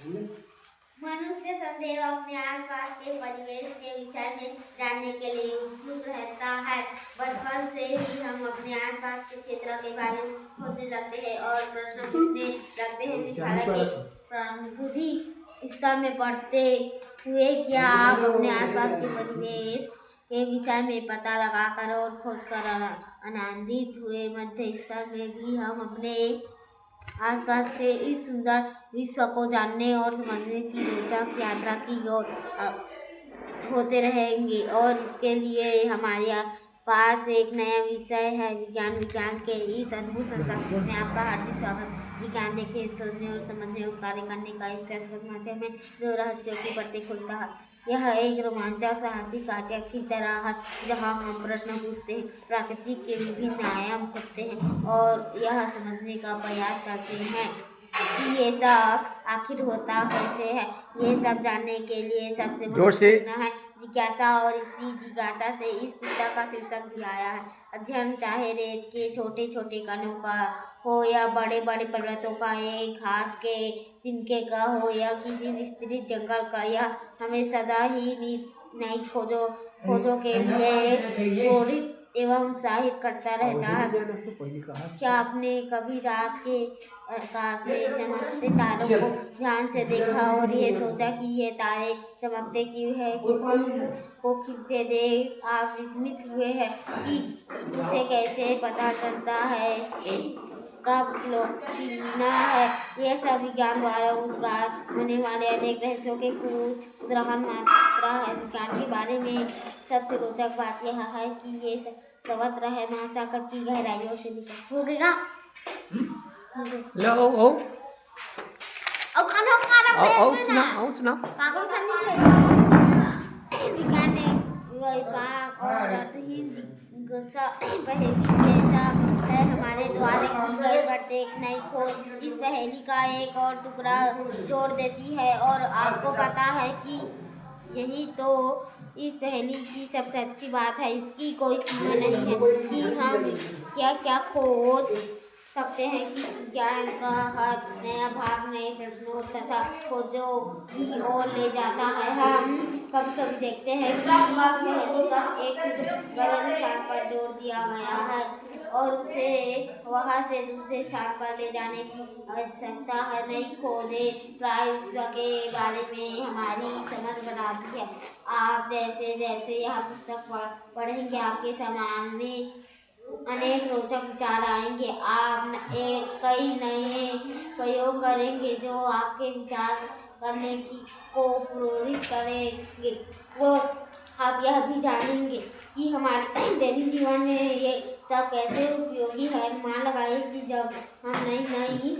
मनुष्य सदैव अपने आसपास के परिवेश के विषय में जानने के लिए उत्सुक रहता है। बचपन से ही हम अपने आसपास के क्षेत्र के बारे में खोजने लगते हैं और प्रश्न पूछने लगते हैं। विद्यालय के प्रारंभिक स्तर में पढ़ते हुए क्या आप अपने आसपास के परिवेश के विषय में पता लगाकर और खोज कर आनंदित हुए? मध्य स्तर में भी हम अपने आसपास के इस सुंदर विश्व को जानने और समझने की रोचक यात्रा की ओर होते रहेंगे और इसके लिए हमारे पास एक नया विषय है विज्ञान। विज्ञान के इस अद्भुत संसार में आपका हार्दिक स्वागत। विज्ञान देखें, सोचने और समझने और कार्य करने का इस शाश्वत माध्यम है जो रहस्यों की परतें खोलता है। यह एक रोमांचक साहसिक कार्य की तरह है जहाँ हम प्रश्न पूछते हैं, प्रकृति के विभिन्न आयाम खोजते हैं और यह समझने का प्रयास करते हैं कि ये सब आखिर होता कैसे है। ये सब जानने के लिए सबसे महत्वपूर्ण है जिज्ञासा और इसी जिज्ञासा से इस पुस्तक का शीर्षक भी आया है। अध्ययन चाहे रेत के छोटे छोटे कणों का हो या बड़े बड़े पर्वतों का, एक घास के तिनके का हो या किसी विस्तृत जंगल का, यह हमें सदा ही नई खोजों के लिए प्रेरित एवं उत्साहित करता रहता है। क्या आपने कभी रात के आकाश में चमकते तारों को ध्यान से देखा और ये सोचा कि ये तारे चमकते क्यों है? किसी को खिलते देख आप विस्मित हुए हैं कि उसे कैसे पता चलता है कब खिलना है? यह सब विज्ञान द्वारा उजागर होने वाले अनेक रहस्यों के कुदरहन मात्रा है। विज्ञान के बारे में सबसे रोचक बात यह है कि ये सर्वत्र है, महासागर की गहराइयों से निकल हो गएगा। विज्ञान व्यापक और अर्थहीन जिज्ञासा पहेली जैसा है। हमारे द्वारा की गई प्रत्येक नई खोज इस पहेली का एक और टुकड़ा जोड़ देती है और आपको पता है कि यही तो इस पहेली की सबसे अच्छी बात है। इसकी कोई सीमा नहीं है कि हम क्या क्या खोज सकते हैं कि विज्ञान का हर नया भाग नए प्रश्नों तथा खोजों की ओर ले जाता है। हम कभी कभी देखते हैं कि इस पहेली का एक गलत स्थान पर जोड़ दिया गया है और उसे वहां से दूसरे स्थान पर ले जाने की आवश्यकता है। नई खोजें प्राय विश्व के बारे में हमारी समझ बढ़ाती है। आप जैसे जैसे यह पुस्तक पढ़ेंगे आपके सामने अनेक रोचक विचार आएंगे। आप कई नए प्रयोग करेंगे जो आपके विचार करने को प्रेरित करेंगे। वो आप यह भी जानेंगे कि हमारे दैनिक जीवन में ये सब कैसे उपयोगी है। मान लगाइए कि जब हम नई